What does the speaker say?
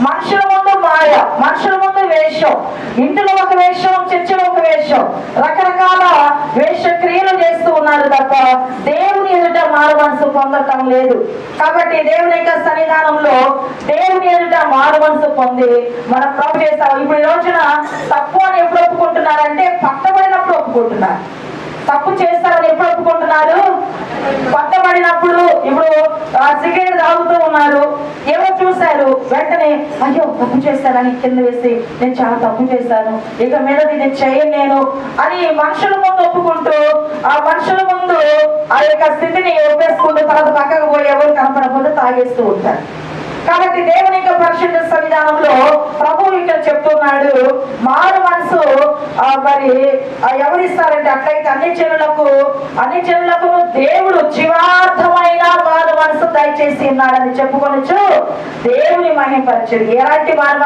మనుషుల ముందు మాయ, మనుషుల ముందు వేషం, ఇంటిలో ఒక వేషం, చర్చిలో ఒక వేషం, రకరకాల వేష క్రియలు చేస్తూ ఉన్నారు తప్ప దేవుని ఎదుట మారు మనసు పొందటం లేదు. కాబట్టి దేవుని యొక్క సన్నిధానంలో దేవుని ఎదుట మారు మనసు పొంది మన ప్రభు చేస్తాం. ఇప్పుడు ఈ రోజున తప్పు అని ఎప్పుడు ఒప్పుకుంటున్నారంటే పట్టబడినప్పుడు ఒప్పుకుంటున్నారు. తప్పు చేస్తారని ఎప్పుడు ఒప్పుకుంటున్నారు? పట్టబడినప్పుడు. ఇప్పుడు సిగరెట్ తాగుతూ ఉన్నారు, ఎవరో చూశారు, వెంటనే అయ్యో తప్పు చేస్తానని కింద వేసి నేను చాలా తప్పు చేశాను, ఇక మీద నేను చేయలేను అని మనుషుల ముందు ఒప్పుకుంటూ ఆ మనుషుల ముందు ఆ యొక్క స్థితిని ఒప్పేసుకుంటూ తర్వాత పక్కకు పోయి ఎవరు కనపడకపోతే తాగేస్తూ ఉంటారు. కాబట్టి దేవుని యొక్క పరిశుద్ధ సన్నిధానంలో ప్రభువు ఇక్కడ చెప్తున్నాడు, మారు మనసు మరి ఎవరిస్తారంటే అట్లయితే అన్ని జనులకు దేవుడు జీవార్థమైన మారు మనసు దయచేసి ఉన్నాడని చెప్పుకొనొచ్చు దేవుని మహిమపరచు. ఎలాంటి మారు